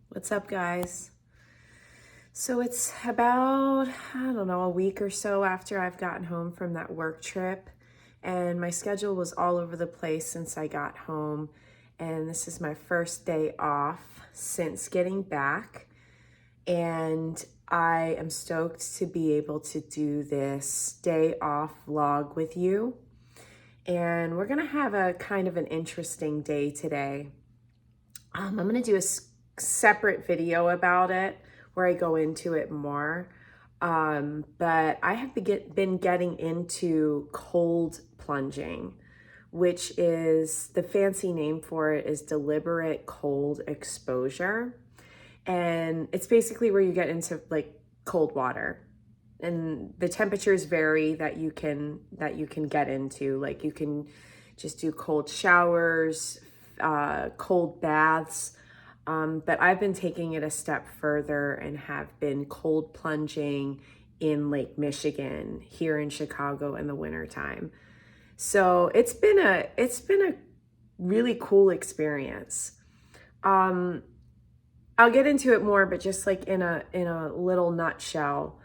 What's up, guys? So it's about, a week or so after I've gotten home from that work trip, and my schedule was all over the place since I got home. And this is my first day off since getting back, and I am stoked to be able to do this day off vlog with you. And we're gonna have a kind of an interesting day today. I'm gonna do a separate video about it where I go into it more. But I have been getting into cold plunging, which is the fancy name for it is deliberate cold exposure. And it's basically where you get into like cold water. And the temperatures vary that you can get into. Like you can just do cold showers, cold baths. But I've been taking it a step further and have been cold plunging in Lake Michigan here in Chicago in the wintertime. So it's been a really cool experience. I'll get into it more, but just like in a little nutshell,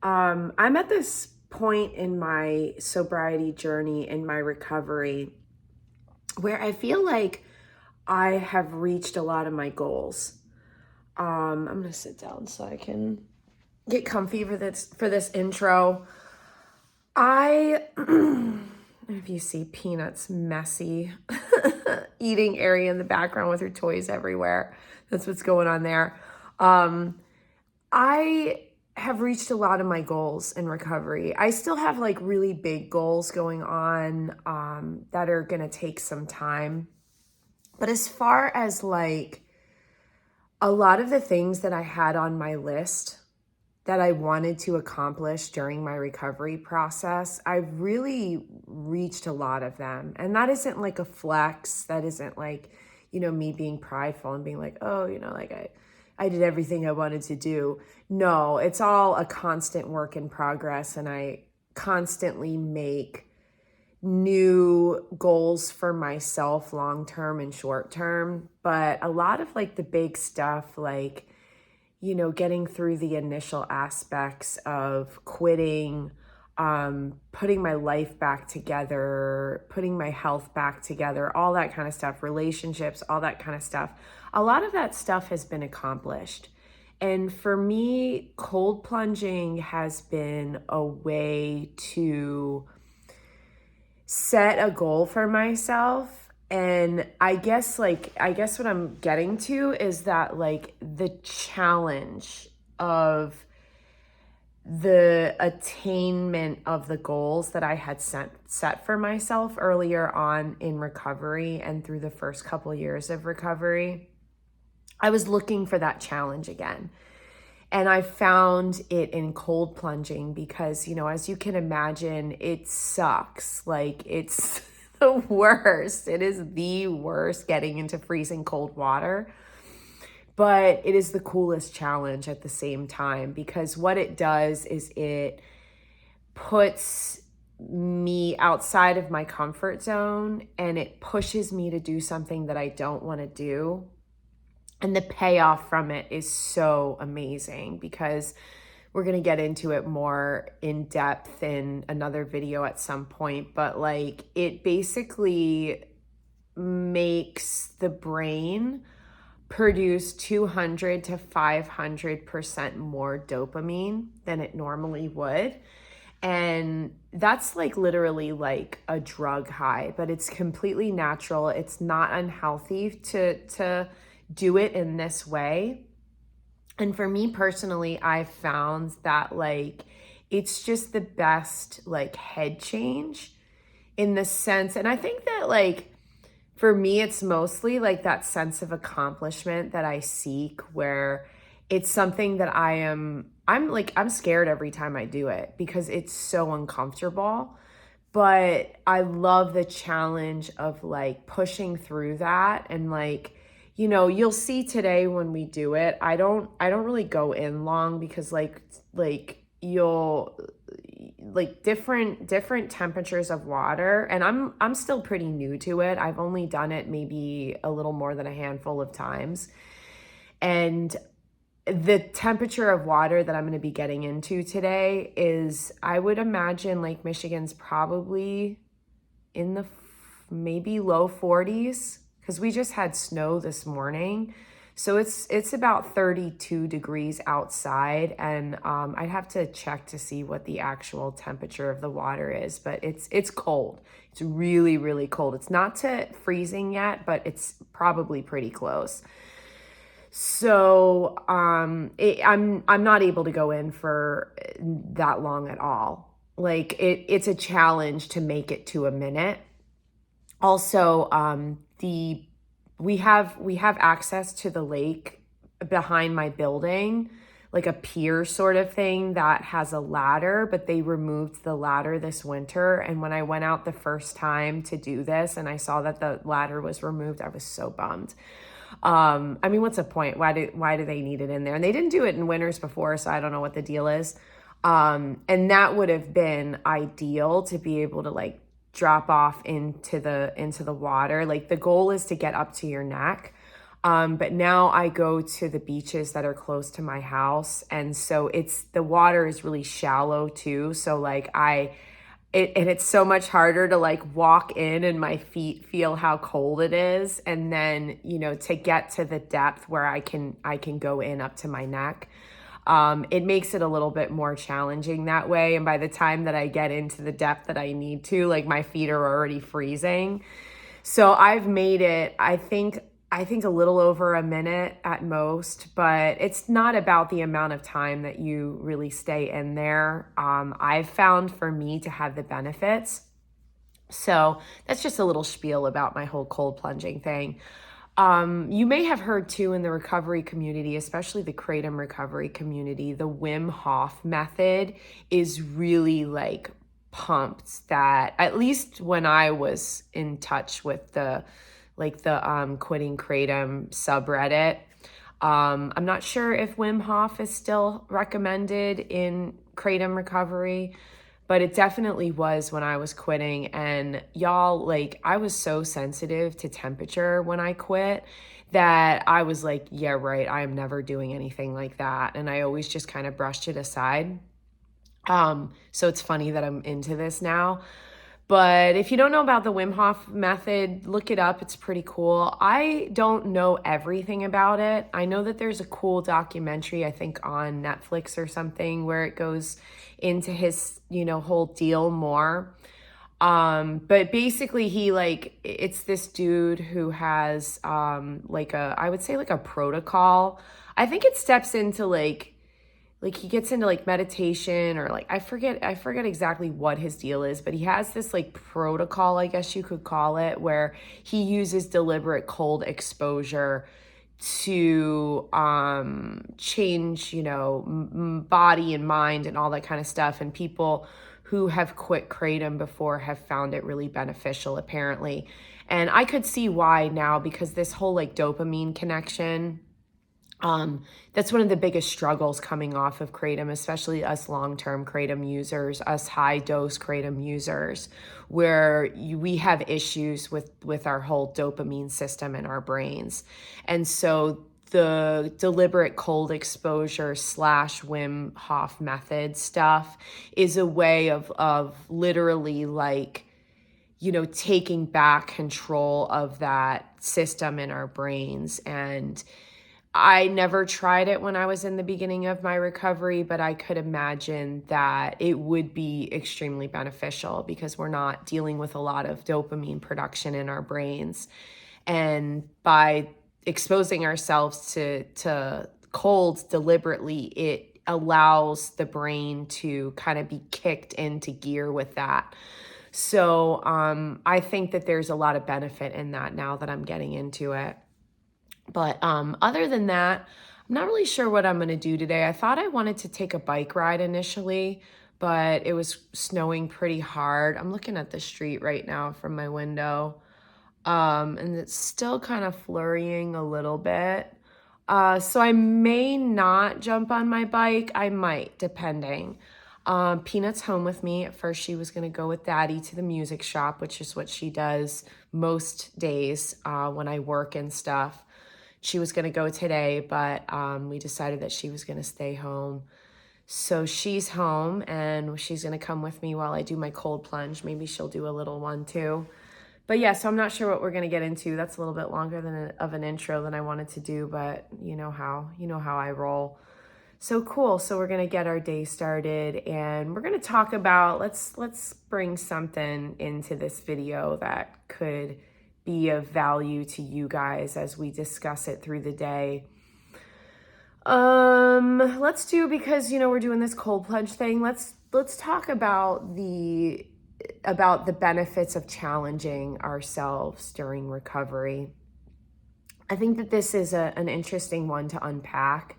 I'm at this point in my sobriety journey, in my recovery, where I feel like I have reached a lot of my goals. I'm gonna sit down so I can get comfy for this intro. If you see Peanut's messy eating area in the background with her toys everywhere, that's what's going on there. I have reached a lot of my goals in recovery. I still have like really big goals going on that are gonna take some time. But as far as like a lot of the things that I had on my list that I wanted to accomplish during my recovery process, I've really reached a lot of them. And that isn't like a flex. That isn't like, me being prideful and being like, oh, like I did everything I wanted to do. No, it's all a constant work in progress. And I constantly make new goals for myself, long-term and short-term. But a lot of like the big stuff, like, getting through the initial aspects of quitting, putting my life back together, putting my health back together, all that kind of stuff, relationships, all that kind of stuff. A lot of that stuff has been accomplished. And for me, cold plunging has been a way to set a goal for myself. And I guess what I'm getting to is that like the challenge of the attainment of the goals that I had set for myself earlier on in recovery and through the first couple years of recovery, I was looking for that challenge again. And I found it in cold plunging because, as you can imagine, it sucks. Like it's the worst. It is the worst getting into freezing cold water. But it is the coolest challenge at the same time because what it does is it puts me outside of my comfort zone and it pushes me to do something that I don't want to do. And the payoff from it is so amazing because we're going to get into it more in depth in another video at some point. But like it basically makes the brain produce 200 to 500% more dopamine than it normally would. And that's like literally like a drug high, but it's completely natural. It's not unhealthy to do it in this way. And for me personally, I found that like it's just the best like head change in the sense, and I think that like for me it's mostly like that sense of accomplishment that I seek, where it's something that I'm scared every time I do it because it's so uncomfortable. But I love the challenge of like pushing through that. And like, you'll see today when we do it, I don't really go in long because like you'll like different temperatures of water, and I'm still pretty new to it. I've only done it maybe a little more than a handful of times. And the temperature of water that I'm going to be getting into today is, I would imagine Lake Michigan's probably in the maybe low 40s, because we just had snow this morning. So it's about 32 degrees outside, and I'd have to check to see what the actual temperature of the water is, but it's cold. It's really, really cold. It's not to freezing yet, but it's probably pretty close. So I'm not able to go in for that long at all. Like it's a challenge to make it to a minute. Also, we have access to the lake behind my building, like a pier sort of thing that has a ladder, but they removed the ladder this winter. And when I went out the first time to do this and I saw that the ladder was removed, I was so bummed. I mean, what's the point? Why do they need it in there? And they didn't do it in winters before, so I don't know what the deal is. And that would have been ideal to be able to like drop off into the water. Like the goal is to get up to your neck. But now I go to the beaches that are close to my house. And so the water is really shallow too. So like and it's so much harder to like walk in and my feet feel how cold it is. And then, to get to the depth where I can go in up to my neck. It makes it a little bit more challenging that way. And by the time that I get into the depth that I need to, like my feet are already freezing. So I've made it, I think a little over a minute at most, but it's not about the amount of time that you really stay in there. I've found for me to have the benefits. So that's just a little spiel about my whole cold plunging thing. You may have heard too in the recovery community, especially the Kratom recovery community, the Wim Hof method is really like pumped, that at least when I was in touch with the quitting Kratom subreddit. I'm not sure if Wim Hof is still recommended in Kratom recovery, but it definitely was when I was quitting. And y'all, like, I was so sensitive to temperature when I quit that I was like, yeah, right, I am never doing anything like that. And I always just kind of brushed it aside. So it's funny that I'm into this now. But if you don't know about the Wim Hof method, look it up. It's pretty cool. I don't know everything about it. I know that there's a cool documentary, I think on Netflix or something, where it goes into his, whole deal more. But basically it's this dude who has I would say like a protocol. I think it steps into like he gets into like meditation, or like I forget exactly what his deal is, but he has this like protocol, I guess you could call it, where he uses deliberate cold exposure to change, body and mind and all that kind of stuff. And people who have quit Kratom before have found it really beneficial, apparently. And I could see why now, because this whole like dopamine connection, that's one of the biggest struggles coming off of Kratom, especially us long-term Kratom users, us high-dose Kratom users, where we have issues with our whole dopamine system in our brains. And so the deliberate cold exposure / Wim Hof method stuff is a way of literally like, taking back control of that system in our brains. And I never tried it when I was in the beginning of my recovery, but I could imagine that it would be extremely beneficial because we're not dealing with a lot of dopamine production in our brains. And by exposing ourselves to cold deliberately, it allows the brain to kind of be kicked into gear with that. So I think that there's a lot of benefit in that now that I'm getting into it. But other than that, I'm not really sure what I'm going to do today. I thought I wanted to take a bike ride initially, but it was snowing pretty hard. I'm looking at the street right now from my window, and it's still kind of flurrying a little bit. So I may not jump on my bike. I might, depending. Peanut's home with me. At first, she was going to go with Daddy to the music shop, which is what she does most days when I work and stuff. She was going to go today, but we decided that she was going to stay home. So she's home and she's going to come with me while I do my cold plunge. Maybe she'll do a little one too. But yeah, so I'm not sure what we're going to get into. That's a little bit longer of an intro than I wanted to do, but you know how I roll. So cool. So we're going to get our day started and we're going to talk about, let's bring something into this video that could be of value to you guys as we discuss it through the day. Let's do, because we're doing this cold plunge thing. Let's talk about the benefits of challenging ourselves during recovery. I think that this is an interesting one to unpack,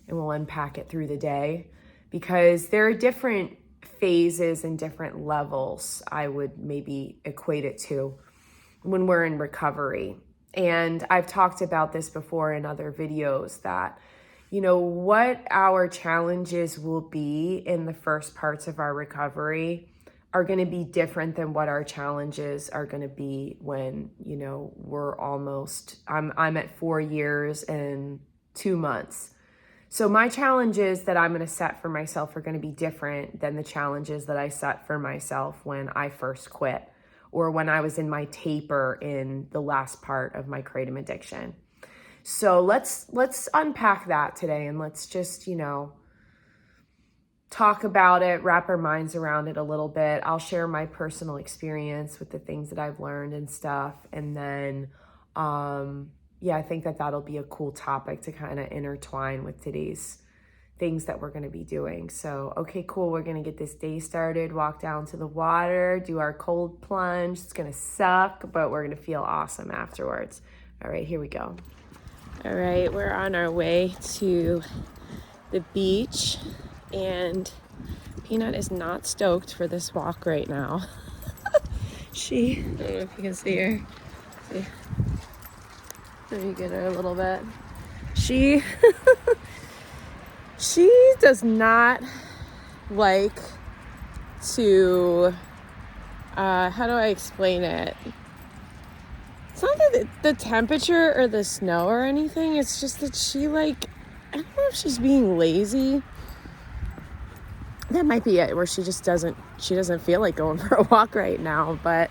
and we'll unpack it through the day because there are different phases and different levels I would maybe equate it to when we're in recovery. And I've talked about this before in other videos that what our challenges will be in the first parts of our recovery are going to be different than what our challenges are going to be when, we're almost, I'm at 4 years and 2 months. So my challenges that I'm going to set for myself are going to be different than the challenges that I set for myself when I first quit or when I was in my taper in the last part of my kratom addiction. So let's unpack that today and let's just, talk about it, wrap our minds around it a little bit. I'll share my personal experience with the things that I've learned and stuff. And then, I think that that'll be a cool topic to kind of intertwine with today's things that we're going to be doing. So, okay, cool. We're going to get this day started, walk down to the water, do our cold plunge. It's going to suck, but we're going to feel awesome afterwards. All right, here we go. All right, we're on our way to the beach, and Peanut is not stoked for this walk right now. I don't know if you can see her. See. Let me get her a little bit. She does not like to, how do I explain it? It's not that the temperature or the snow or anything. It's just that she I don't know if she's being lazy. That might be it, where she doesn't feel like going for a walk right now. But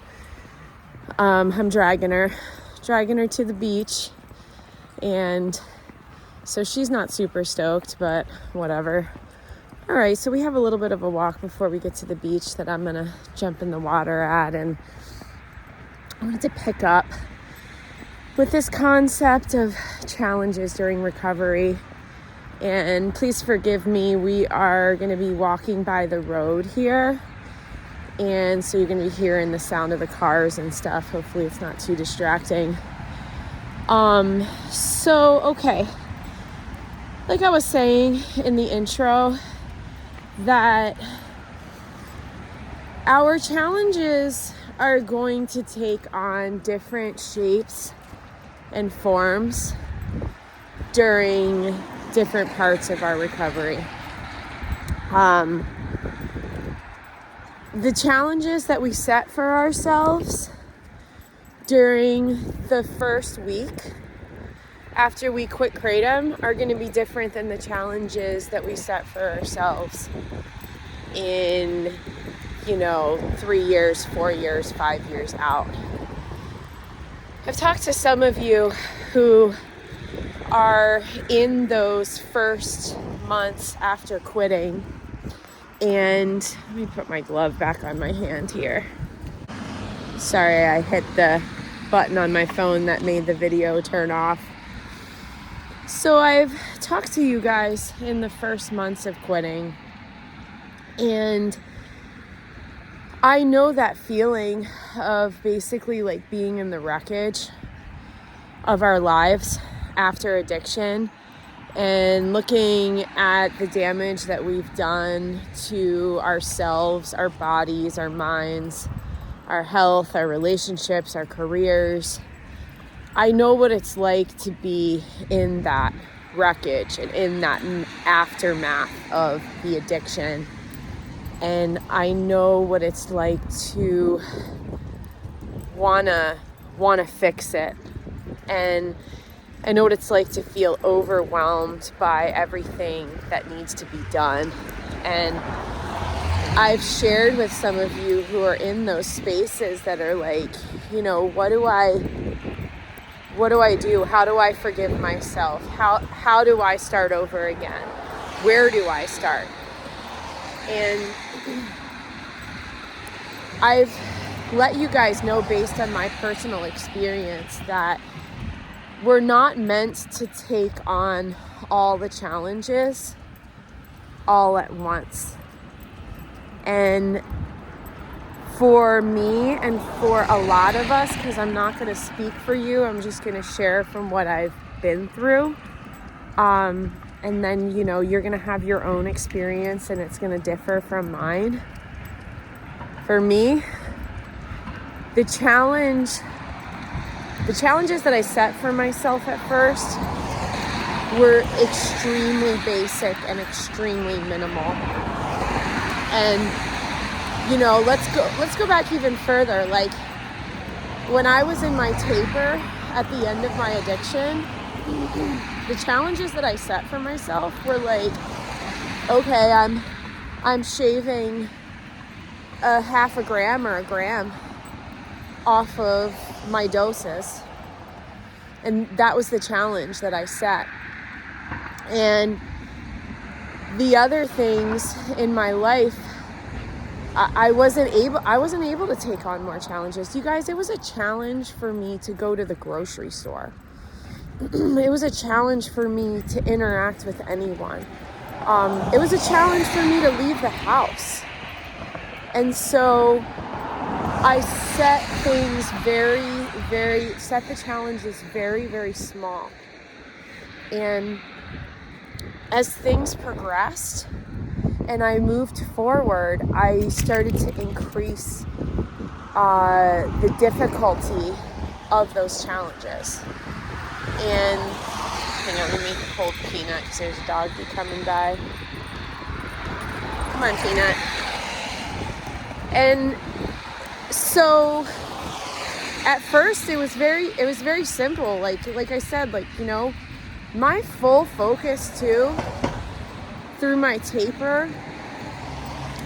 I'm dragging her to the beach. And so she's not super stoked, but whatever. All right, so we have a little bit of a walk before we get to the beach that I'm going to jump in the water at. And I wanted to pick up with this concept of challenges during recovery. And please forgive me, we are going to be walking by the road here. And so you're going to be hearing the sound of the cars and stuff. Hopefully it's not too distracting. Okay. Like I was saying in the intro, that our challenges are going to take on different shapes and forms during different parts of our recovery. The challenges that we set for ourselves during the first week after we quit kratom are going to be different than the challenges that we set for ourselves in 3 years, 4 years, 5 years out. I've talked to some of you who are in those first months after quitting, and let me put my glove back on my hand here. Sorry, I hit the button on my phone that made the video turn off. So I've talked to you guys in the first months of quitting, and I know that feeling of basically being in the wreckage of our lives after addiction and looking at the damage that we've done to ourselves, our bodies, our minds, our health, our relationships, our careers. I know what it's like to be in that wreckage and in that aftermath of the addiction. And I know what it's like to wanna fix it. And I know what it's like to feel overwhelmed by everything that needs to be done. And I've shared with some of you who are in those spaces that are like, you know, what do I do? How do I forgive myself? How do I start over again? Where do I start? And I've let you guys know, based on my personal experience, that we're not meant to take on all the challenges all at once. And for me and for a lot of us, because I'm not going to speak for you, I'm just going to share from what I've been through. And then, you know, you're going to have your own experience and it's going to differ from mine. For me, the challenges that I set for myself at first were extremely basic and extremely minimal. And, you know, let's go back even further. Like, when I was in my taper at the end of my addiction, the challenges that I set for myself were like, okay, I'm shaving a half a gram or a gram off of my doses. And that was the challenge that I set. And the other things in my life, I wasn't able to take on more challenges. You guys, it was a challenge for me to go to the grocery store. It was a challenge for me to interact with anyone. It was a challenge for me to leave the house. And so I set the challenges very, very small. And as things progressed and I moved forward, I started to increase the difficulty of those challenges. And hang on, let me hold Peanut because there's a dog coming by. Come on, Peanut. And so at first it was very simple. Like I said, like, you know, my full focus too, through my taper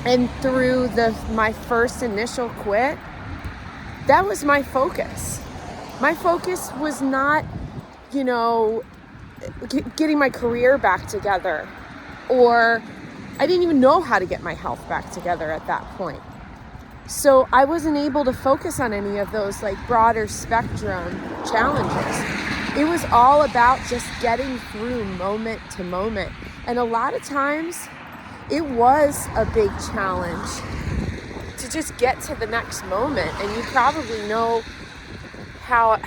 and through my first initial quit, that was my focus. My focus was not, you know, getting my career back together, or I didn't even know how to get my health back together at that point. So I wasn't able to focus on any of those like broader spectrum challenges. It was all about just getting through moment to moment. And a lot of times it was a big challenge to just get to the next moment. And you probably know how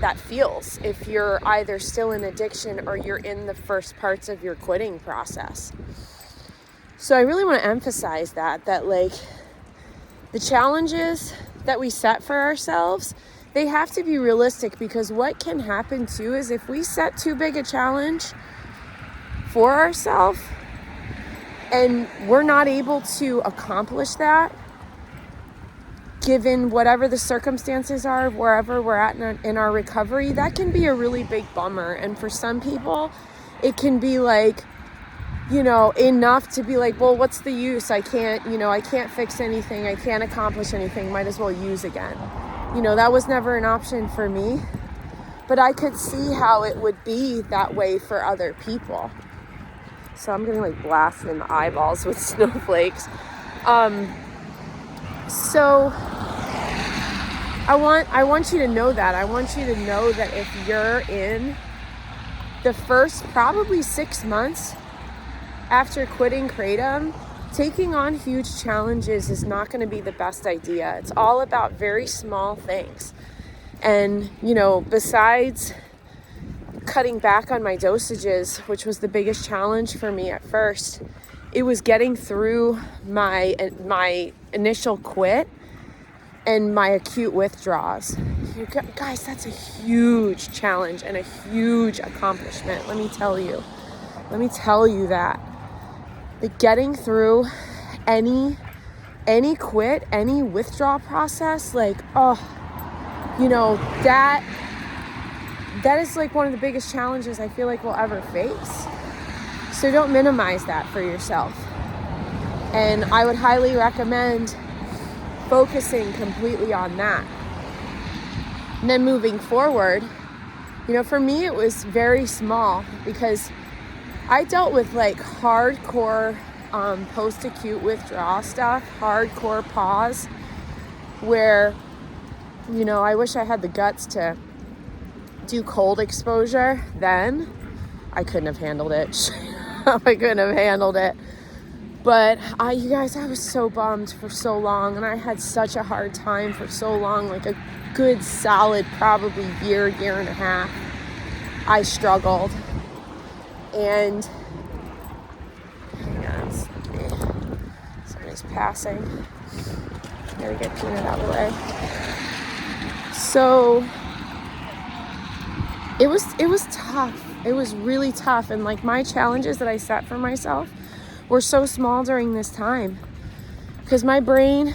that feels if you're either still in addiction or you're in the first parts of your quitting process. So I really want to emphasize that like the challenges that we set for ourselves, they have to be realistic, because what can happen too is if we set too big a challenge for ourselves and we're not able to accomplish that, given whatever the circumstances are, wherever we're at in our recovery, that can be a really big bummer. And for some people, it can be like, you know, enough to be like, well, what's the use? I can't fix anything. I can't accomplish anything. Might as well use again. You know, that was never an option for me, but I could see how it would be that way for other people. So I'm getting like blasted in the eyeballs with snowflakes. So I want you to know that. I want you to know that if you're in the first probably 6 months after quitting Kratom, taking on huge challenges is not going to be the best idea. It's all about very small things. And, you know, besides cutting back on my dosages, which was the biggest challenge for me at first, it was getting through my initial quit and my acute withdrawals. You guys, that's a huge challenge and a huge accomplishment. Let me tell you that. Like, getting through any quit, any withdrawal process, like, oh, you know, that is like one of the biggest challenges I feel like we'll ever face. So don't minimize that for yourself. And I would highly recommend focusing completely on that. And then moving forward, for me it was very small because I dealt with like hardcore post-acute withdrawal stuff, hardcore pause, where, I wish I had the guts to do cold exposure then. I couldn't have handled it. I couldn't have handled it. But you guys, I was so bummed for so long, and I had such a hard time for so long, like a good solid probably year and a half. I struggled. And hang on, somebody's passing. Gotta get Peanut out of the way. So it was tough. It was really tough. And like my challenges that I set for myself were so small during this time because my brain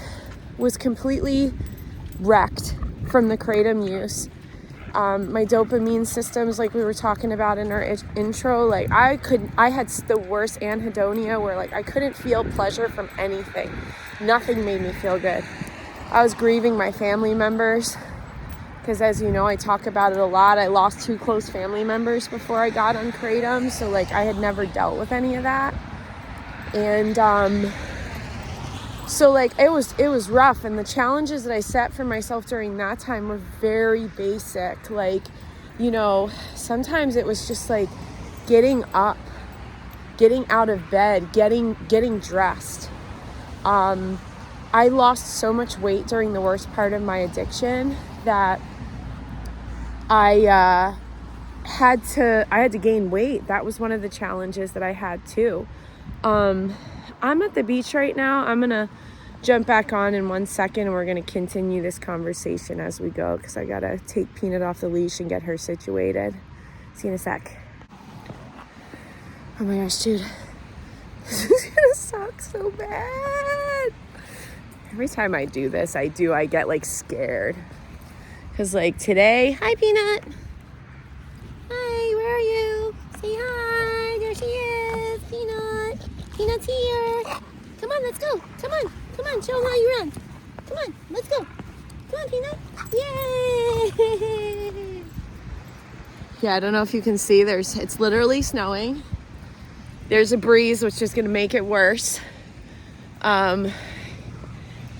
was completely wrecked from the kratom use. My dopamine systems, like we were talking about in our intro, like I had the worst anhedonia where like I couldn't feel pleasure from anything. Nothing made me feel good. I was grieving my family members because, as you know, I talk about it a lot. I lost 2 close family members before I got on kratom, so like I had never dealt with any of that. And so like it was rough, and the challenges that I set for myself during that time were very basic. Like, sometimes it was just like getting up, getting out of bed, getting dressed. I lost so much weight during the worst part of my addiction that I had to gain weight. That was one of the challenges that I had too. I'm at the beach right now. I'm going to jump back on in 1 second, and we're going to continue this conversation as we go because I got to take Peanut off the leash and get her situated. See you in a sec. Oh my gosh, dude. This is going to suck so bad. Every time I do this, I get like scared. Because like today, hi Peanut. Hi, where are you? Say hi. There she is, Peanut. Peanut's here. Come on, let's go. Come on, show them how you run. Come on, let's go. Come on, Peanut. Yay! Yeah, I don't know if you can see, it's literally snowing. There's a breeze, which is gonna make it worse.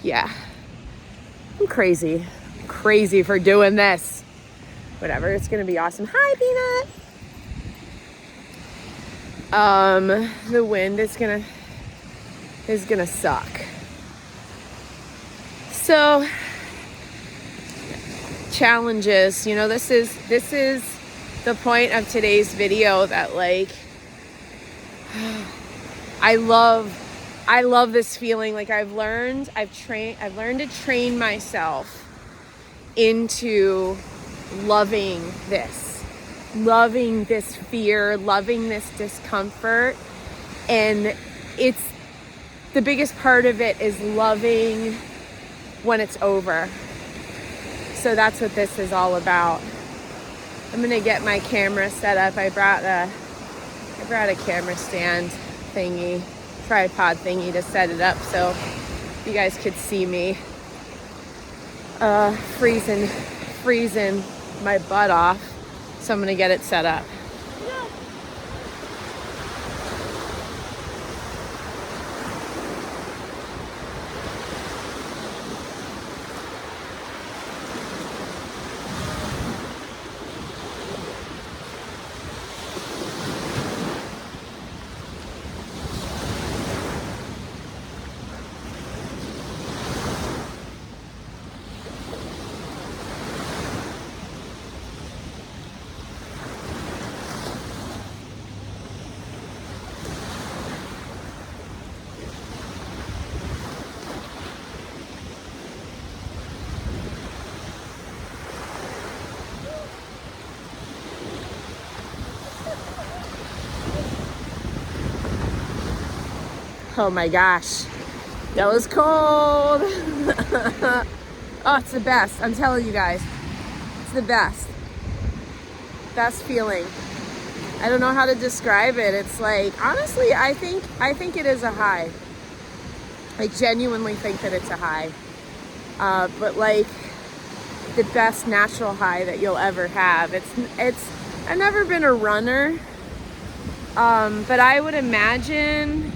Yeah. I'm crazy for doing this. Whatever, it's gonna be awesome. Hi, Peanut. The wind is gonna suck. So challenges, this is the point of today's video, that like I love this feeling. Like I've learned to train myself into loving this fear, loving this discomfort. And it's the biggest part of it is loving when it's over. So that's what this is all about. I'm gonna get my camera set up. I brought a camera stand thingy, tripod thingy to set it up so you guys could see me freezing my butt off. So I'm gonna get it set up. Oh my gosh, that was cold. Oh, it's the best. I'm telling you guys, it's the best. best feeling. I don't know how to describe it. It's like, honestly, I think it is a high. I genuinely think that it's a high. But like the best natural high that you'll ever have. I've never been a runner. But I would imagine,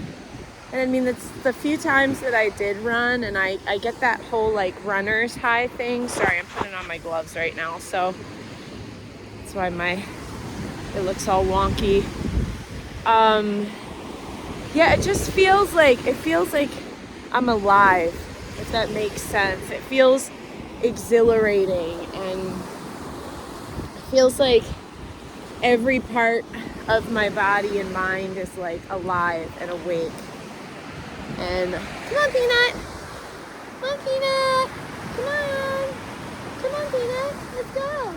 and I mean, it's the few times that I did run, and I get that whole like runner's high thing. Sorry, I'm putting on my gloves right now, so that's why it looks all wonky. Yeah, it feels like I'm alive, if that makes sense. It feels exhilarating, and it feels like every part of my body and mind is like alive and awake. And come on, Peanut. Come on, Peanut. Come on. Come on, Peanut. Let's go.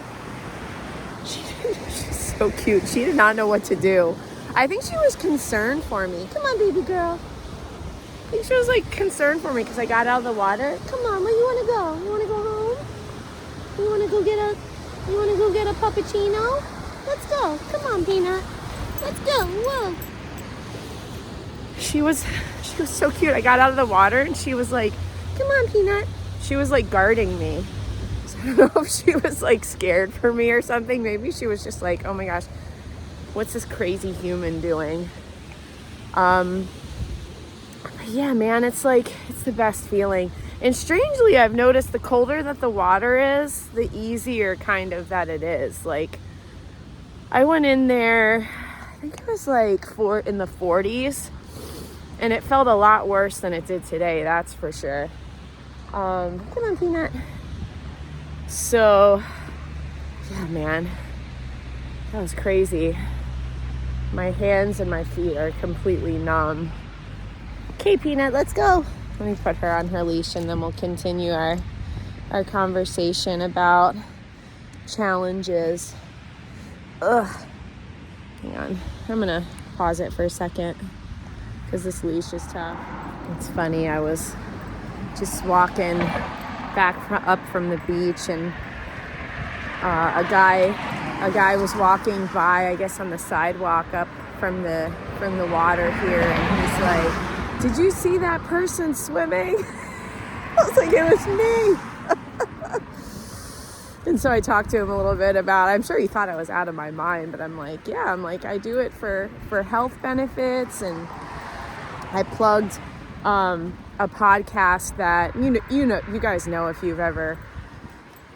She's so cute. She did not know what to do. I think she was concerned for me. Come on, baby girl. I think she was like concerned for me because I got out of the water. Come on, where you want to go? You want to go home? You want to go get a puppuccino? Let's go. Come on, Peanut. Let's go. Whoa. She was so cute. I got out of the water and she was like, come on, Peanut. She was like guarding me. So I don't know if she was like scared for me or something. Maybe she was just like, oh my gosh, what's this crazy human doing? Yeah, man, it's the best feeling. And strangely, I've noticed the colder that the water is, the easier kind of that it is. Like, I went in there, I think it was like in the 40s, and it felt a lot worse than it did today, that's for sure. Come on, Peanut. So, yeah, man, that was crazy. My hands and my feet are completely numb. Okay, Peanut, let's go. Let me put her on her leash and then we'll continue our conversation about challenges. Ugh. Hang on. I'm going to pause it for a second because this leash is tough. It's funny. I was just walking up from the beach and a guy was walking by, I guess on the sidewalk up from the water here, and he's like, did you see that person swimming? I was like, it was me. And so I talked to him a little bit about, I'm sure he thought I was out of my mind, but I'm like, yeah, I do it for health benefits. And I plugged a podcast that, you guys know if you've ever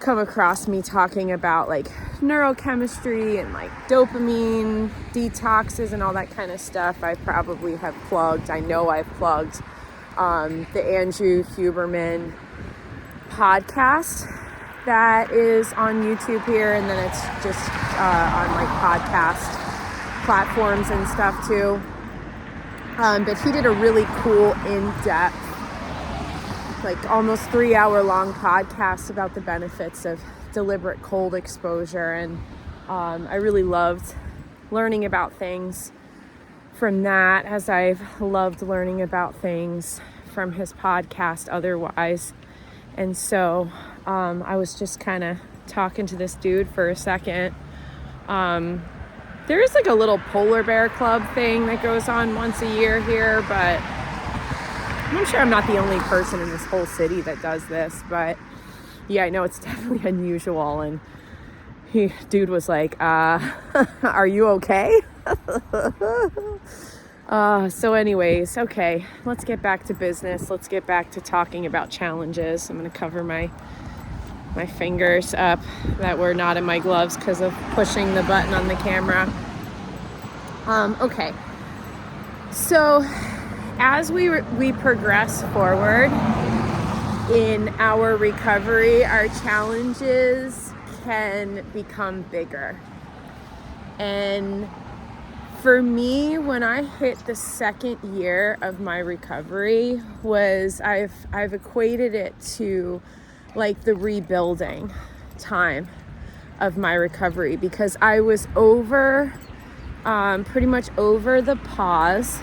come across me talking about like neurochemistry and like dopamine detoxes and all that kind of stuff. I probably have plugged, I know I've plugged the Andrew Huberman podcast that is on YouTube here, and then it's just on like podcast platforms and stuff too. But he did a really cool in-depth, like almost 3-hour long podcast about the benefits of deliberate cold exposure. And I really loved learning about things from that, as I've loved learning about things from his podcast otherwise. And so I was just kind of talking to this dude for a second. There is like a little polar bear club thing that goes on once a year here, but I'm sure I'm not the only person in this whole city that does this. But yeah, I know it's definitely unusual. And dude was like, are you okay? So anyways, okay, let's get back to business. Let's get back to talking about challenges. I'm going to cover my fingers up that were not in my gloves because of pushing the button on the camera. Okay. So as we progress forward in our recovery, our challenges can become bigger. And for me, when I hit the second year of my recovery, I've equated it to like the rebuilding time of my recovery, because I was pretty much over the pause,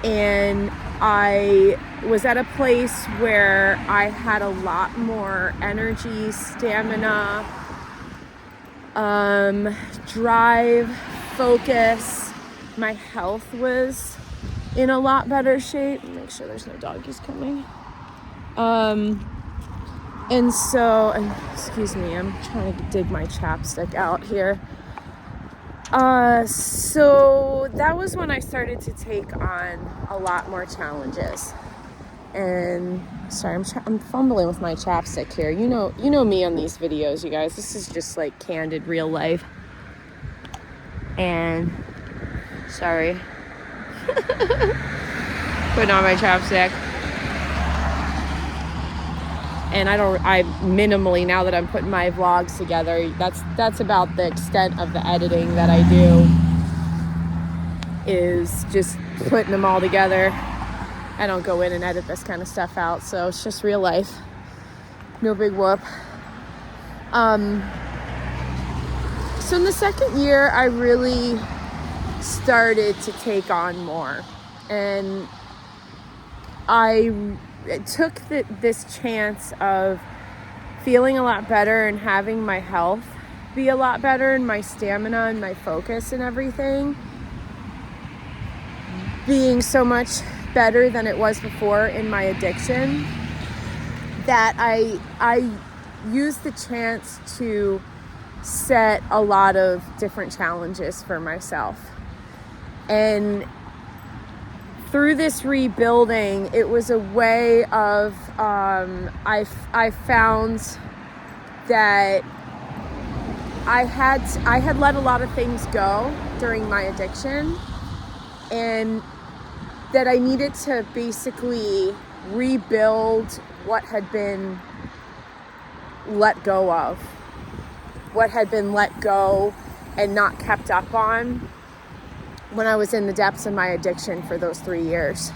and I was at a place where I had a lot more energy, stamina, drive, focus. My health was in a lot better shape. Make sure there's no doggies coming. And so, excuse me, I'm trying to dig my chapstick out here. So that was when I started to take on a lot more challenges. And sorry, I'm fumbling with my chapstick here. You know me on these videos, you guys. This is just like candid real life. And sorry. Putting on my chapstick. And I minimally, now that I'm putting my vlogs together, that's about the extent of the editing that I do, is just putting them all together. I don't go in and edit this kind of stuff out, so it's just real life. No big whoop. So in the second year, I really started to take on more. And I took this chance of feeling a lot better and having my health be a lot better, and my stamina and my focus and everything being so much better than it was before in my addiction, that I used the chance to set a lot of different challenges for myself. And through this rebuilding, it was a way of, I found that I had let a lot of things go during my addiction, and that I needed to basically rebuild what had been let go of, what had been let go and not kept up on when I was in the depths of my addiction for those 3 years.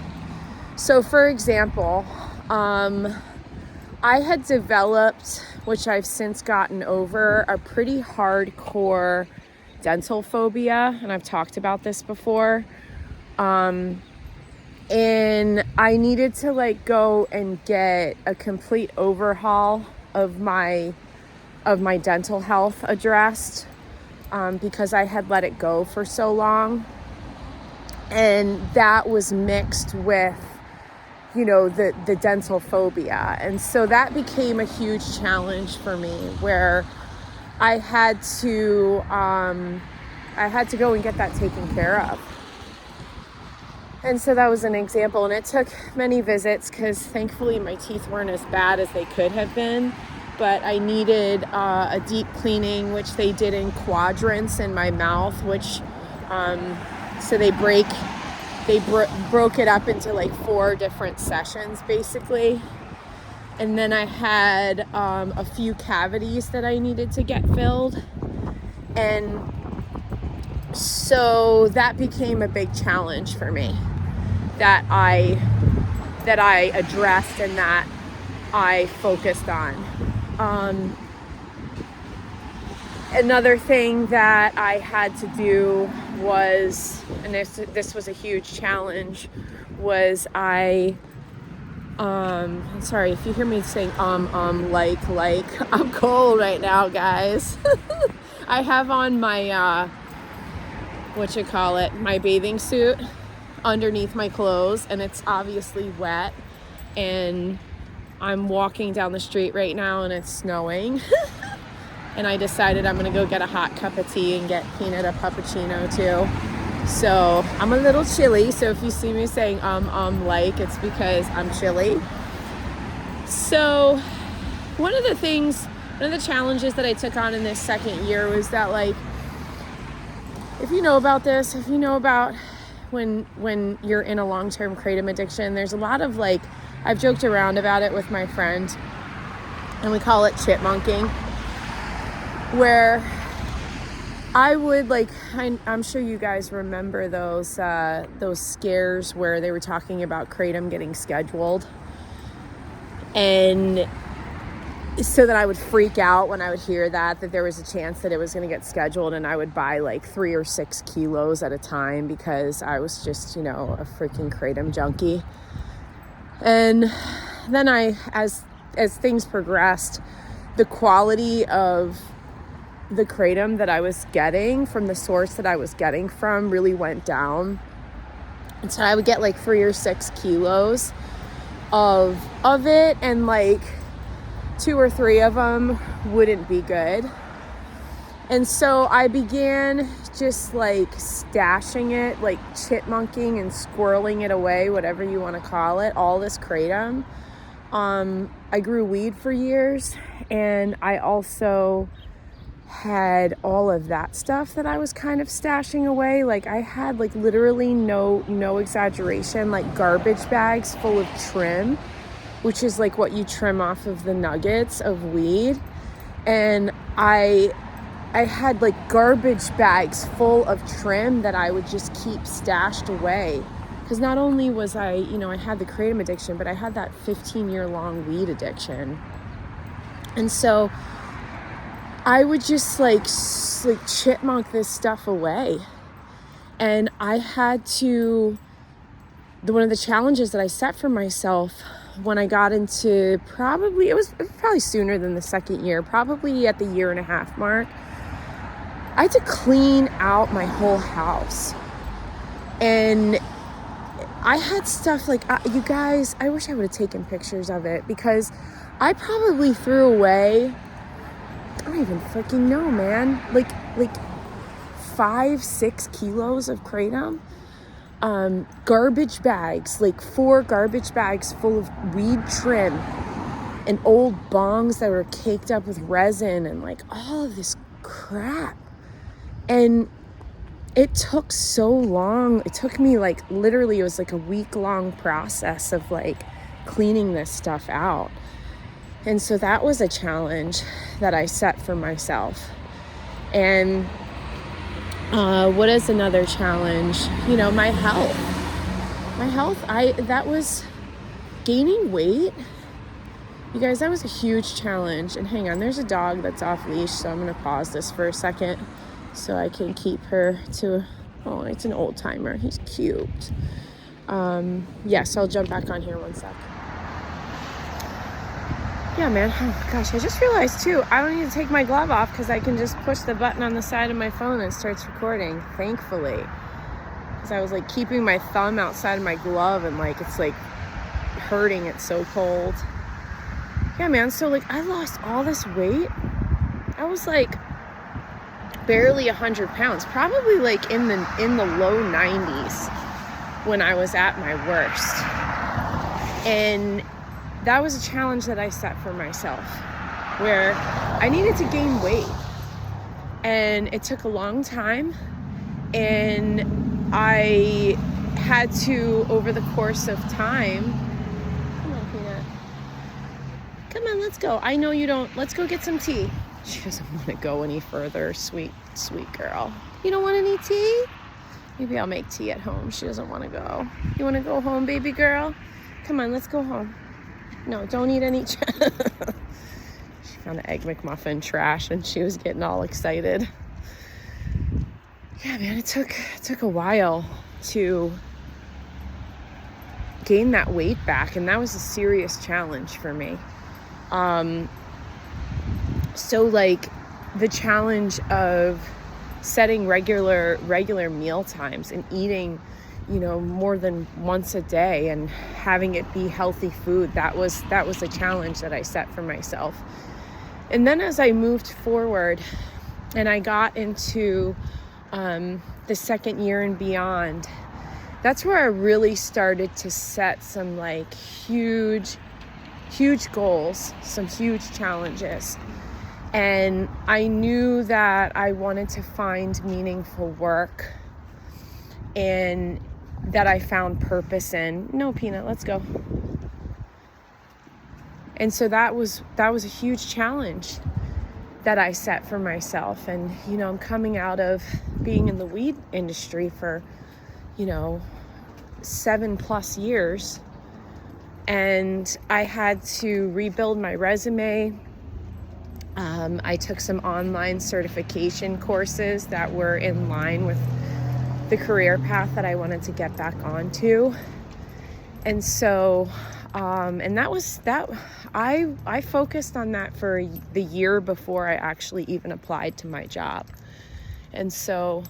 So for example, I had developed, which I've since gotten over, a pretty hardcore dental phobia, and I've talked about this before. And I needed to go and get a complete overhaul of my dental health addressed, because I had let it go for so long. And that was mixed with, the dental phobia. And so that became a huge challenge for me, where I had to go and get that taken care of. And so that was an example. And it took many visits, because thankfully my teeth weren't as bad as they could have been. But I needed a deep cleaning, which they did in quadrants in my mouth, which so they broke it up into 4 different sessions basically. And then I had a few cavities that I needed to get filled. And so that became a big challenge for me that I addressed and that I focused on. Another thing that I had to do was, and this was a huge challenge, was I'm sorry if you hear me saying I'm cold right now, guys. I have on my my bathing suit underneath my clothes, and it's obviously wet, and I'm walking down the street right now and it's snowing. And I decided I'm gonna go get a hot cup of tea and get Peanut a puppuccino too. So I'm a little chilly, so if you see me saying it's because I'm chilly. So one of the challenges that I took on in this second year was that, if you know about this, if you know about when you're in a long-term kratom addiction, there's a lot of I've joked around about it with my friend, and we call it chipmunking, where I would I'm sure you guys remember those scares where they were talking about kratom getting scheduled, and so that I would freak out when I would hear that there was a chance that it was going to get scheduled, and I would buy 3 or 6 kilos at a time because I was just, a freaking kratom junkie. And then as things progressed, the quality of the kratom that I was getting from the source that I was getting from really went down. And so I would get like 3 or 6 kilos of it, and like 2 or 3 of them wouldn't be good. And so I began just like stashing it, like chipmunking and squirreling it away, whatever you want to call it, all this kratom. I grew weed for years, and I also had all of that stuff that I was kind of stashing away. Like I had like literally no exaggeration, like garbage bags full of trim, which is like what you trim off of the nuggets of weed. And I had like garbage bags full of trim that I would just keep stashed away. Because not only was I had the kratom addiction, but I had that 15-year-long weed addiction. And so I would just like chipmunk this stuff away. And I had to, one of the challenges that I set for myself when I got into it was probably sooner than the second year, probably at the 1.5 year mark, I had to clean out my whole house. And I had stuff like, you guys, I wish I would have taken pictures of it, because I probably threw away, I don't even freaking know, man, like 5-6 kilos of kratom. Garbage bags, like 4 garbage bags full of weed trim and old bongs that were caked up with resin and like all of this crap. And it took so long. It took me like literally, it was like a week-long process of like cleaning this stuff out. And so that was a challenge that I set for myself. And what is another challenge? My health. That was gaining weight. You guys, that was a huge challenge. And hang on, there's a dog that's off leash, so I'm going to pause this for a second so I can keep her to, oh, it's an old timer. He's cute. So I'll jump back on here one sec. Yeah, man. Oh, gosh, I just realized, too, I don't need to take my glove off because I can just push the button on the side of my phone and it starts recording, thankfully. Because I was, like, keeping my thumb outside of my glove and, like, it's, like, hurting. It's so cold. Yeah, man. So, like, I lost all this weight. I was, like, barely 100 pounds. Probably, like, in the low 90s when I was at my worst. And that was a challenge that I set for myself, where I needed to gain weight. And it took a long time. And I had to, over the course of time, come on, Peanut. Come on, let's go. I know you don't. Let's go get some tea. She doesn't want to go any further. Sweet, sweet girl. You don't want any tea? Maybe I'll make tea at home. She doesn't want to go. You want to go home, baby girl? Come on, let's go home. No, don't eat any. She found an Egg McMuffin trash and she was getting all excited. Yeah, man, it took a while to gain that weight back, and that was a serious challenge for me. So like the challenge of setting regular meal times and eating, more than once a day and having it be healthy food, that was a challenge that I set for myself. And then as I moved forward and I got into the second year and beyond, that's where I really started to set some like huge goals, some huge challenges. And I knew that I wanted to find meaningful work and that I found purpose in. No, Peanut, let's go. And so that was a huge challenge that I set for myself. And, I'm coming out of being in the weed industry for, 7+ years. And I had to rebuild my resume. I took some online certification courses that were in line with the career path that I wanted to get back onto. And so And I focused on that for the year before I actually even applied to my job. And so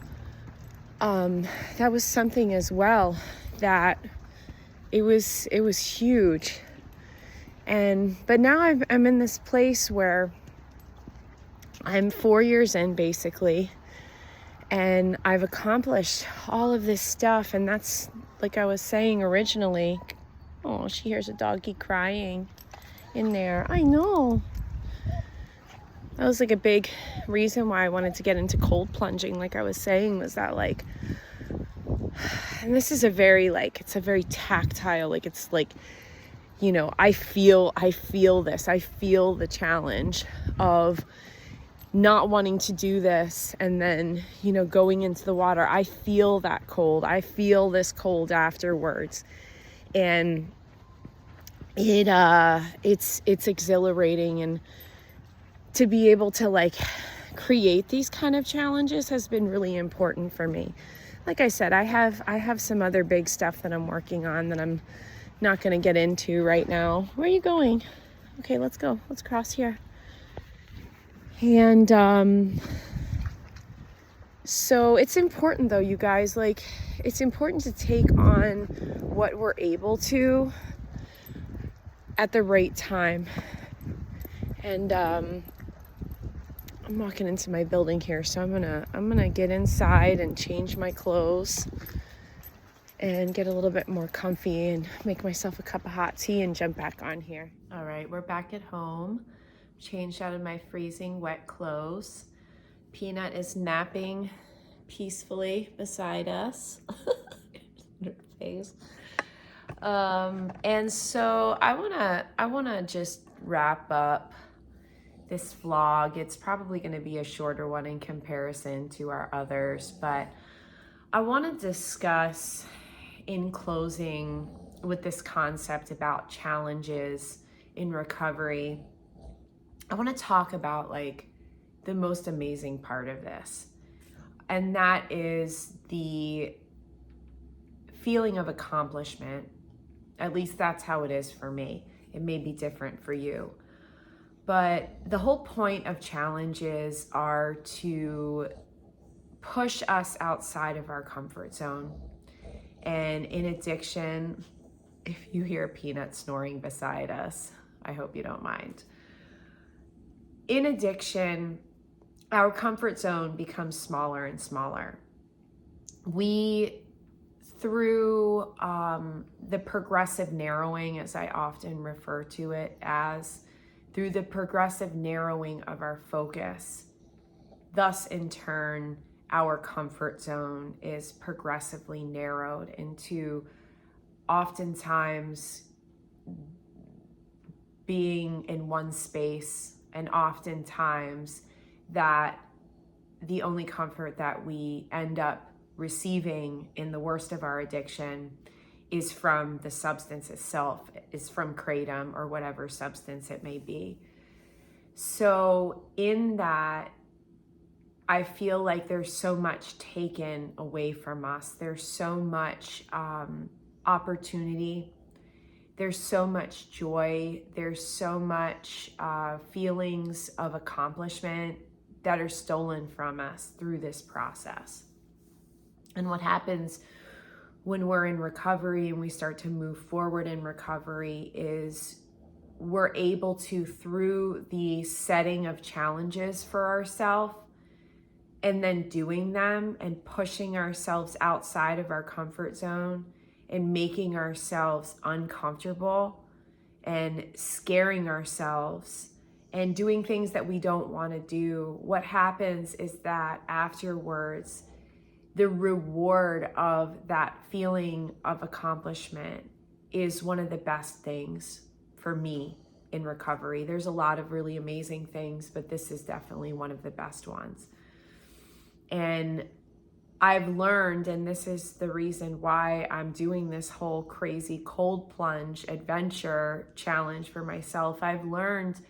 that was something as well that it was huge. But now I'm in this place where I'm 4 years in, basically, and I've accomplished all of this stuff. And that's, like I was saying originally, oh, she hears a doggy crying in there. I know. That was like a big reason why I wanted to get into cold plunging, like I was saying, was that like, and this is a very it's a very tactile, like it's like, you know, I feel this. I feel the challenge of not wanting to do this and then, you know, going into the water. I feel that cold. I feel this cold afterwards. And it's exhilarating, and to be able to like create these kind of challenges has been really important for me. Like I said, I have some other big stuff that I'm working on that I'm not going to get into right now. Where are you going? Okay, let's go. Let's cross here. And so it's important though, you guys, like it's important to take on what we're able to at the right time. And I'm walking into my building here, so I'm gonna get inside and change my clothes and get a little bit more comfy and make myself a cup of hot tea and jump back on here. All right, we're back at home. Changed out of my freezing wet clothes. Peanut is napping peacefully beside us. Her face. And so I wanna just wrap up this vlog. It's probably going to be a shorter one in comparison to our others, but I want to discuss in closing with this concept about challenges in recovery. I want to talk about like the most amazing part of this, and that is the feeling of accomplishment. At least that's how it is for me. It may be different for you. But the whole point of challenges are to push us outside of our comfort zone. And in addiction, if you hear Peanut snoring beside us, I hope you don't mind. In addiction, our comfort zone becomes smaller and smaller. We, through the progressive narrowing, as I often refer to it as, through the progressive narrowing of our focus, thus in turn, our comfort zone is progressively narrowed into oftentimes being in one space, and oftentimes that the only comfort that we end up receiving in the worst of our addiction is from the substance itself, is from kratom or whatever substance it may be. So in that, I feel like there's so much taken away from us. There's so much opportunity. There's so much joy. There's so much feelings of accomplishment that are stolen from us through this process. And what happens when we're in recovery and we start to move forward in recovery is we're able to, through the setting of challenges for ourselves and then doing them and pushing ourselves outside of our comfort zone and making ourselves uncomfortable and scaring ourselves and doing things that we don't want to do, what happens is that afterwards, the reward of that feeling of accomplishment is one of the best things for me in recovery. There's a lot of really amazing things, but this is definitely one of the best ones. And I've learned, and this is the reason why I'm doing this whole crazy cold plunge adventure challenge for myself. I've learned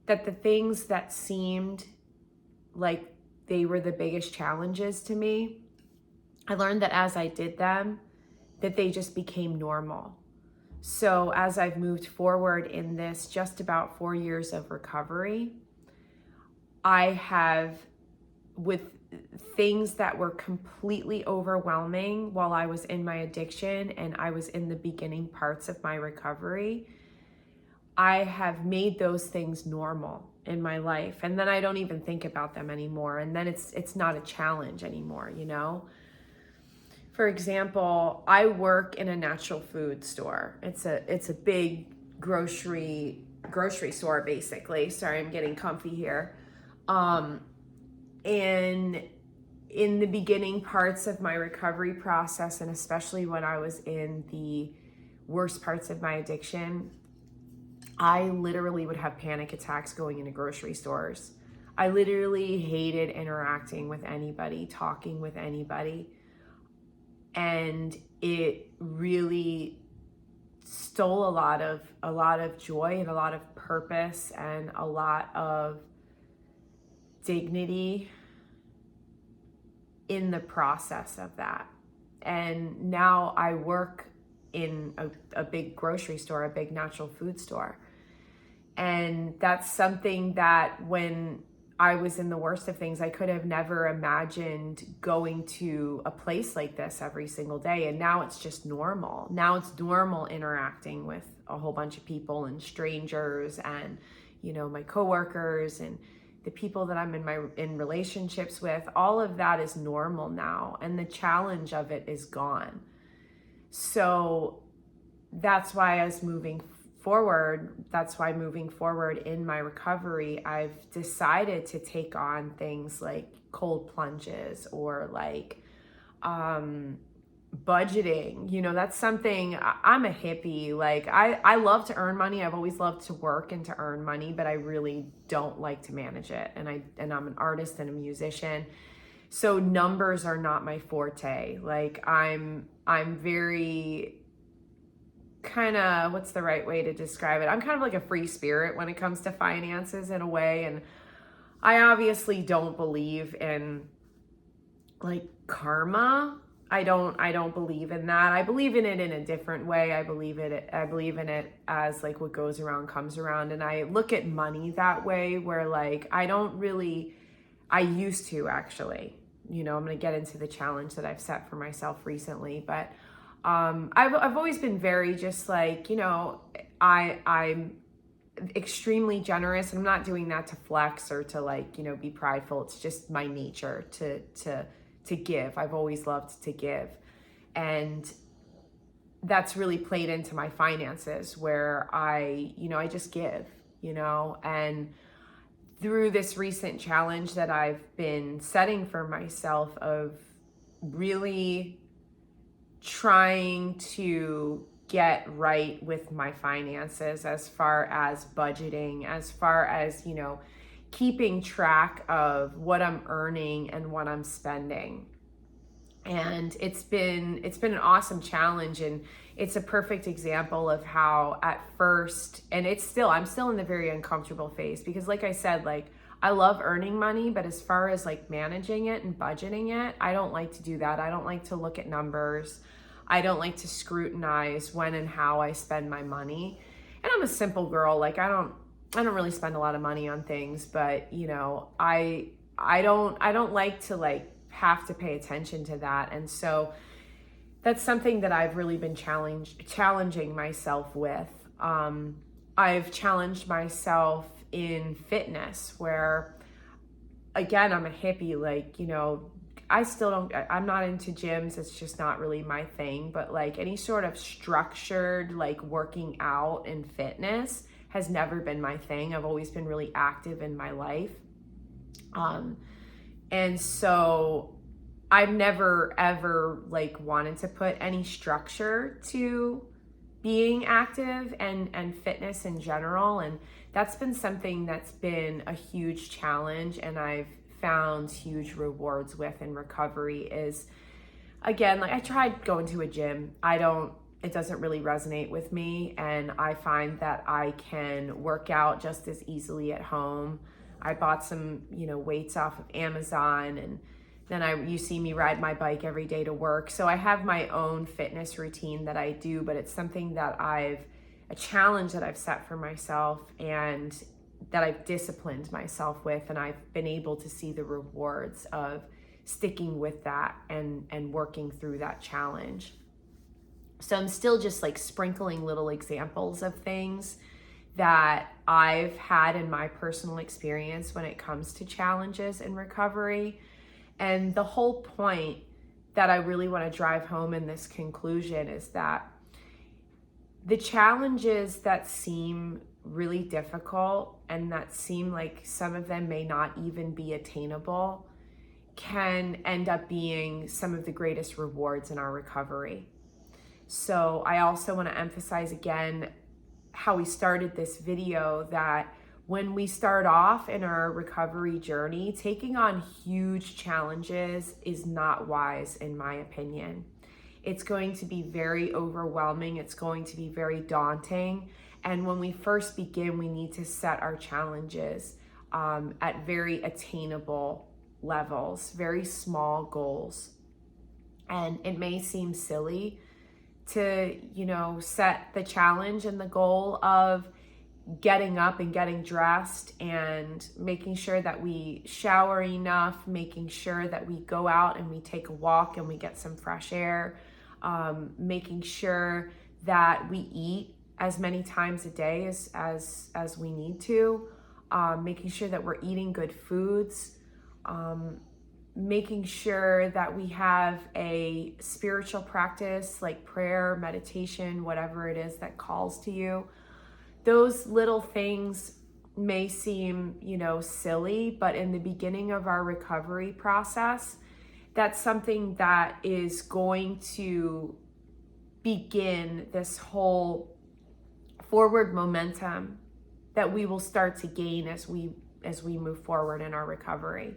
that the things that seemed like they were the biggest challenges to me, I learned that as I did them, that they just became normal. So as I've moved forward in this just about 4 years of recovery, I have, with things that were completely overwhelming while I was in my addiction and I was in the beginning parts of my recovery, I have made those things normal in my life. And then I don't even think about them anymore. And then it's not a challenge anymore, you know? For example, I work in a natural food store. It's a big grocery store, basically. Sorry, I'm getting comfy here. And in the beginning parts of my recovery process, and especially when I was in the worst parts of my addiction, I literally would have panic attacks going into grocery stores. I literally hated interacting with anybody, talking with anybody. And it really stole a lot of joy and a lot of purpose and a lot of dignity in the process of that. And now I work in a big grocery store, a big natural food store. And that's something that when I was in the worst of things, I could have never imagined going to a place like this every single day. And now it's just normal. Now it's normal interacting with a whole bunch of people and strangers and, you know, my coworkers and the people that I'm in relationships with. All of that is normal now. And the challenge of it is gone. So that's why moving forward in my recovery, I've decided to take on things like cold plunges or like budgeting. You know, that's something. I'm a hippie. Like I love to earn money. I've always loved to work and to earn money, but I really don't like to manage it. And I'm an artist and a musician. So numbers are not my forte. Like I'm very kind of, what's the right way to describe it? I'm kind of like a free spirit when it comes to finances in a way. And I obviously don't believe in like karma. I don't believe in that. I believe in it in a different way. I believe in it as like what goes around comes around. And I look at money that way, where like I used to actually, you know, I'm going to get into the challenge that I've set for myself recently, but I've always been very just like, you know, I'm extremely generous, and I'm not doing that to flex or to like, you know, be prideful. It's just my nature to give. I've always loved to give. And that's really played into my finances, where I just give, you know. And through this recent challenge that I've been setting for myself of really trying to get right with my finances, as far as budgeting, as far as, you know, keeping track of what I'm earning and what I'm spending. And it's been an awesome challenge, and it's a perfect example of how at first, and I'm still in the very uncomfortable phase, because like I said, like I love earning money, but as far as like managing it and budgeting it, I don't like to do that. I don't like to look at numbers. I don't like to scrutinize when and how I spend my money. And I'm a simple girl. Like I don't really spend a lot of money on things, but you know, I don't like to like have to pay attention to that. And so that's something that I've really been challenging myself with. I've challenged myself in fitness, where again, I'm a hippie, like, you know, I'm not into gyms. It's just not really my thing, but like any sort of structured, like working out and fitness has never been my thing. I've always been really active in my life. And so I've never ever like wanted to put any structure to being active and fitness in general. And that's been something that's been a huge challenge, and I've found huge rewards with in recovery. Is, again, like I tried going to a gym. It doesn't really resonate with me. And I find that I can work out just as easily at home. I bought some, you know, weights off of Amazon and then you see me ride my bike every day to work. So I have my own fitness routine that I do, but it's something that a challenge that I've set for myself and that I've disciplined myself with, and I've been able to see the rewards of sticking with that and working through that challenge. So I'm still just like sprinkling little examples of things that I've had in my personal experience when it comes to challenges in recovery. And the whole point that I really want to drive home in this conclusion is that the challenges that seem really difficult and that seem like some of them may not even be attainable can end up being some of the greatest rewards in our recovery. So I also want to emphasize again how we started this video, that when we start off in our recovery journey, taking on huge challenges is not wise, in my opinion. It's going to be very overwhelming. It's going to be very daunting. And when we first begin, we need to set our challenges at very attainable levels, very small goals. And it may seem silly to, set the challenge and the goal of getting up and getting dressed and making sure that we shower enough, making sure that we go out and we take a walk and we get some fresh air, making sure that we eat as many times a day as we need to, making sure that we're eating good foods, making sure that we have a spiritual practice like prayer, meditation, whatever it is that calls to you. Those little things may seem, silly, but in the beginning of our recovery process, that's something that is going to begin this whole forward momentum that we will start to gain as we move forward in our recovery.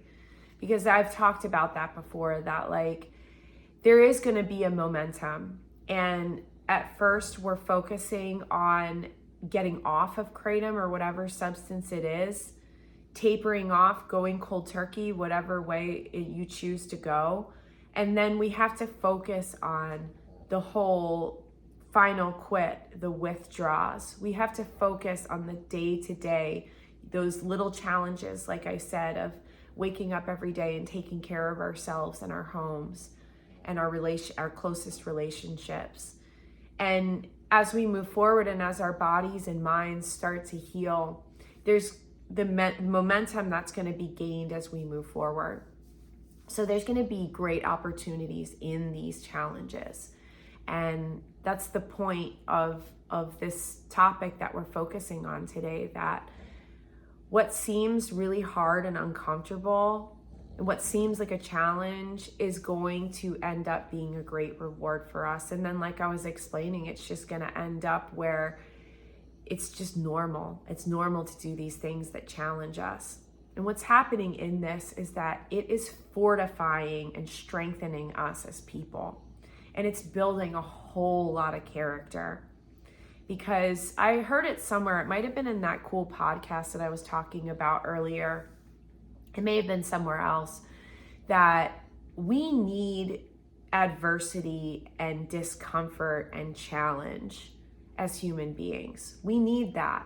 Because I've talked about that before, that like there is going to be a momentum, and at first we're focusing on getting off of kratom or whatever substance it is, tapering off, going cold turkey, whatever way you choose to go. And then we have to focus on the whole final quit, the withdrawals. We have to focus on the day-to-day, those little challenges, like I said, of waking up every day and taking care of ourselves and our homes and our closest relationships. And as we move forward and as our bodies and minds start to heal, there's the momentum that's going to be gained as we move forward. So there's going to be great opportunities in these challenges. And that's the point of this topic that we're focusing on today, that what seems really hard and uncomfortable, and what seems like a challenge, is going to end up being a great reward for us. And then, like I was explaining, it's just going to end up where it's just normal. It's normal to do these things that challenge us. And what's happening in this is that it is fortifying and strengthening us as people. And it's building a whole lot of character. Because I heard it somewhere, it might have been in that cool podcast that I was talking about earlier, it may have been somewhere else, that we need adversity and discomfort and challenge as human beings. We need that.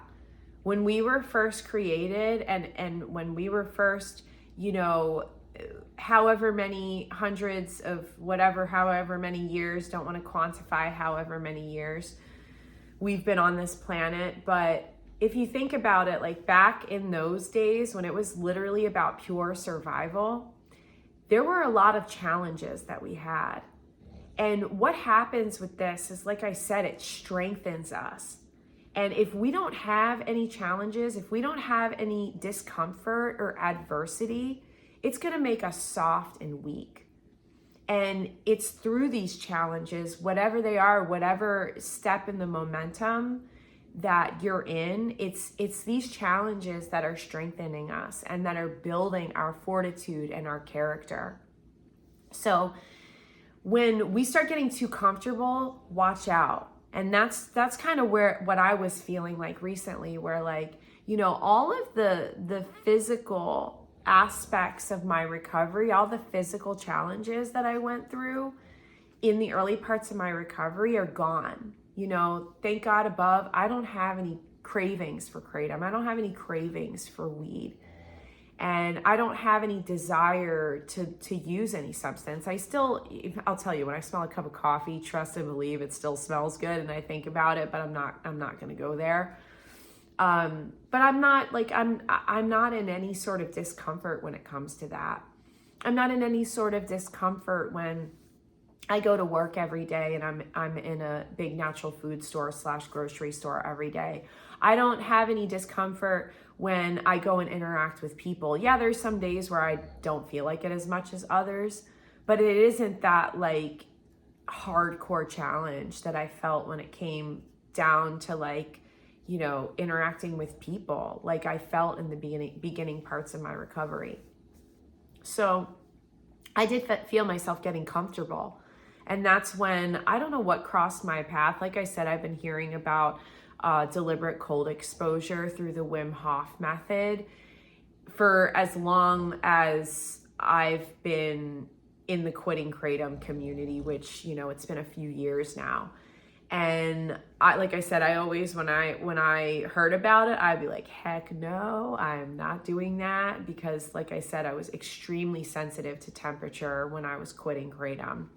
When we were first created and when we were first, however many hundreds of however many years, don't want to quantify however many years we've been on this planet. But if you think about it, like back in those days when it was literally about pure survival, there were a lot of challenges that we had. And what happens with this is, like I said, it strengthens us. And if we don't have any challenges, if we don't have any discomfort or adversity, it's going to make us soft and weak. And it's through these challenges, whatever they are, whatever step in the momentum that you're in, it's these challenges that are strengthening us and that are building our fortitude and our character. So when we start getting too comfortable, watch out. And that's kind of what I was feeling like recently, where all of the physical aspects of my recovery, all the physical challenges that I went through in the early parts of my recovery are gone. You know, thank God above, I don't have any cravings for kratom. I don't have any cravings for weed. And I don't have any desire to use any substance. I'll tell you, when I smell a cup of coffee, trust and believe it still smells good, and I think about it, but I'm not going to go there. But I'm not in any sort of discomfort when it comes to that. I'm not in any sort of discomfort when I go to work every day and I'm in a big natural food store / grocery store every day. I don't have any discomfort when I go and interact with people. Yeah, there's some days where I don't feel like it as much as others, but it isn't that like hardcore challenge that I felt when it came down to like, you know, interacting with people like I felt in the beginning parts of my recovery. So I did feel myself getting comfortable. And that's when, I don't know what crossed my path. Like I said, I've been hearing about deliberate cold exposure through the Wim Hof method for as long as I've been in the quitting kratom community, which, you know, it's been a few years now. And like I said, I always, when I heard about it, I'd be like, heck no, I'm not doing that. Because like I said, I was extremely sensitive to temperature when I was quitting kratom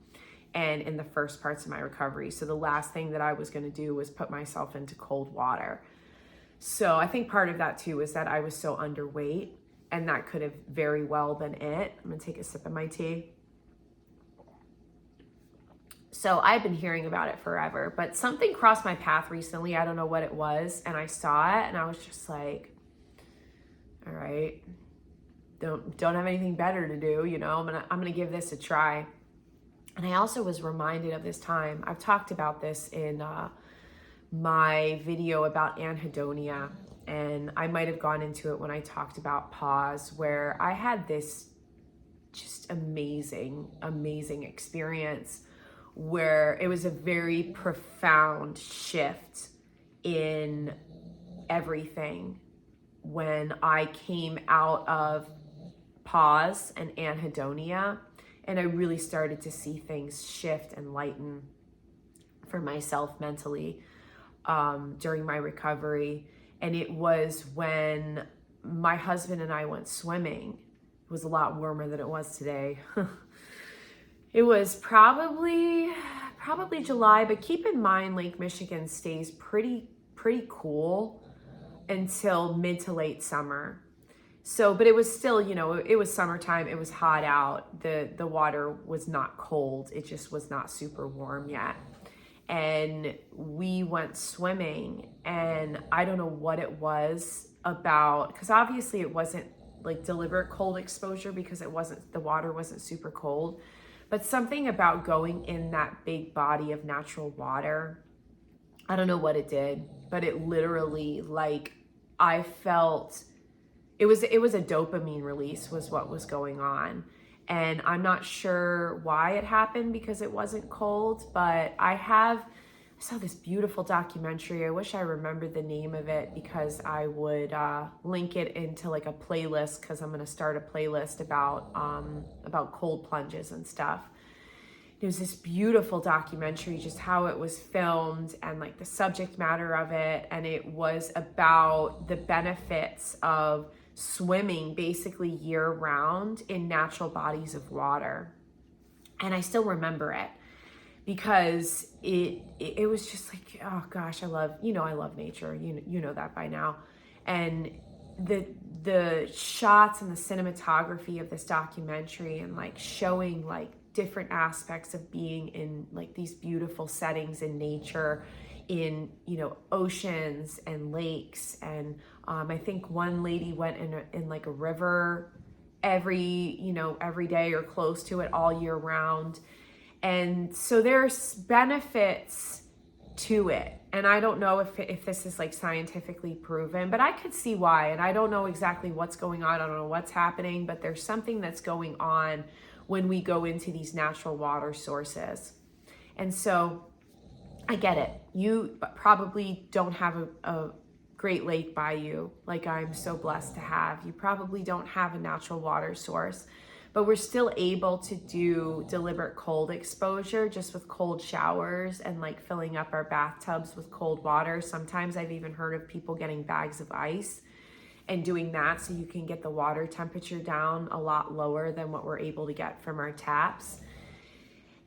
and in the first parts of my recovery. So the last thing that I was going to do was put myself into cold water. So I think part of that too is that I was so underweight, and that could have very well been it. I'm going to take a sip of my tea. So I've been hearing about it forever, but something crossed my path recently. I don't know what it was. And I saw it and I was just like, all right, don't have anything better to do. You know, I'm going to give this a try. And I also was reminded of this time. I've talked about this in my video about anhedonia, and I might have gone into it when I talked about pause, where I had this just amazing experience where it was a very profound shift in everything when I came out of pause and anhedonia. And I really started to see things shift and lighten for myself mentally during my recovery. And it was when my husband and I went swimming. It was a lot warmer than it was today. It was probably July, but keep in mind Lake Michigan stays pretty cool until mid to late summer. So, but it was still, you know, it was summertime. It was hot out. The water was not cold. It just was not super warm yet. And we went swimming, and I don't know what it was about, because obviously it wasn't like deliberate cold exposure because the water wasn't super cold, but something about going in that big body of natural water. I don't know what it did, but it literally, like, I felt it was a dopamine release was what was going on. And I'm not sure why it happened because it wasn't cold, but I saw this beautiful documentary. I wish I remembered the name of it because I would link it into like a playlist, because I'm going to start a playlist about cold plunges and stuff. It was this beautiful documentary, just how it was filmed and like the subject matter of it. And it was about the benefits of swimming basically year round in natural bodies of water. And I still remember it because it was just like, oh gosh, I love nature. You know that by now. And the shots and the cinematography of this documentary, and like showing like different aspects of being in like these beautiful settings in nature, in, you know, oceans and lakes. And I think one lady went in like a river every day or close to it all year round. And so there's benefits to it. And I don't know if this is like scientifically proven, but I could see why. And I don't know exactly what's going on. I don't know what's happening, but there's something that's going on when we go into these natural water sources. And so I get it. You probably don't have a Great Lake by you, like I'm so blessed to have. You probably don't have a natural water source, but we're still able to do deliberate cold exposure just with cold showers and like filling up our bathtubs with cold water. Sometimes I've even heard of people getting bags of ice and doing that so you can get the water temperature down a lot lower than what we're able to get from our taps.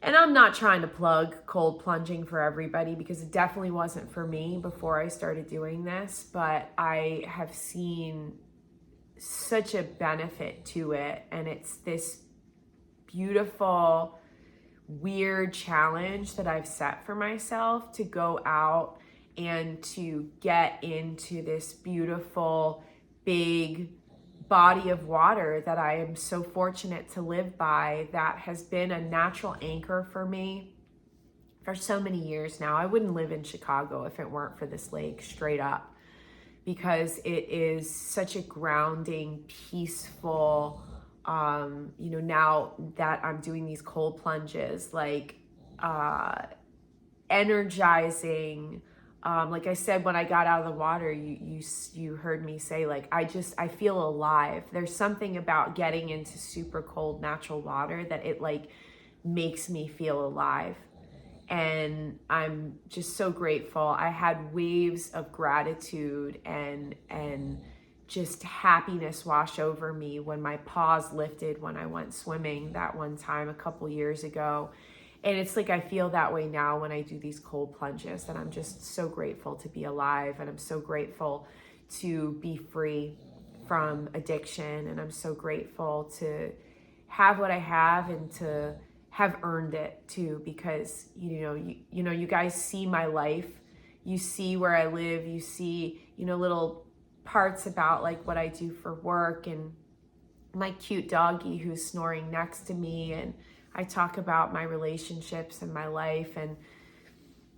And I'm not trying to plug cold plunging for everybody, because it definitely wasn't for me before I started doing this, but I have seen such a benefit to it. And it's this beautiful, weird challenge that I've set for myself to go out and to get into this beautiful, big body of water that I am so fortunate to live by, that has been a natural anchor for me for so many years now. I wouldn't live in Chicago if it weren't for this lake, straight up, because it is such a grounding, peaceful, now that I'm doing these cold plunges, like energizing. Like I said, when I got out of the water, you heard me say, like, I feel alive. There's something about getting into super cold natural water that it like makes me feel alive. And I'm just so grateful. I had waves of gratitude and just happiness wash over me when my paws lifted when I went swimming that one time a couple years ago. And it's like I feel that way now when I do these cold plunges, that I'm just so grateful to be alive, and I'm so grateful to be free from addiction, and I'm so grateful to have what I have and to have earned it too, because you guys see my life, you see where I live, you see little parts about like what I do for work, and my cute doggy who's snoring next to me, and I talk about my relationships and my life,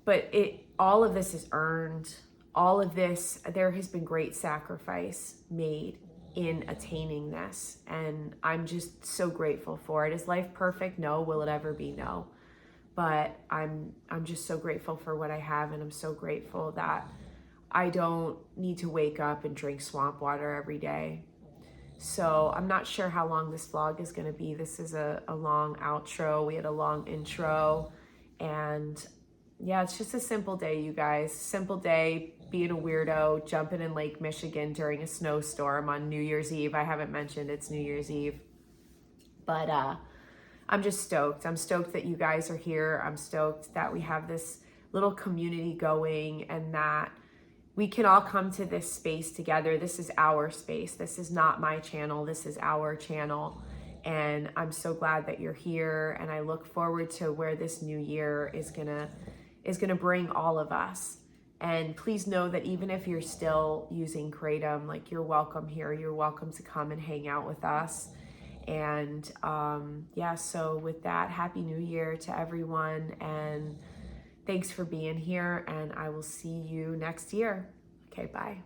but all of this is earned. All of this, there has been great sacrifice made in attaining this, and I'm just so grateful for it. Is life perfect? No. Will it ever be? No. But I'm just so grateful for what I have, and I'm so grateful that I don't need to wake up and drink swamp water every day. So I'm not sure how long this vlog is going to be. This is a long outro. We had a long intro, and yeah, it's just a simple day, you guys. Simple day, being a weirdo, jumping in Lake Michigan during a snowstorm on New Year's Eve. I haven't mentioned it's New Year's Eve, but I'm just stoked. I'm stoked that you guys are here. I'm stoked that we have this little community going, and that we can all come to this space together. This is our space. This is not my channel. This is our channel. And I'm so glad that you're here. And I look forward to where this new year is gonna bring all of us. And please know that even if you're still using Kratom, like, you're welcome here. You're welcome to come and hang out with us. And so with that, Happy New Year to everyone. And thanks for being here, and I will see you next year. Okay, bye.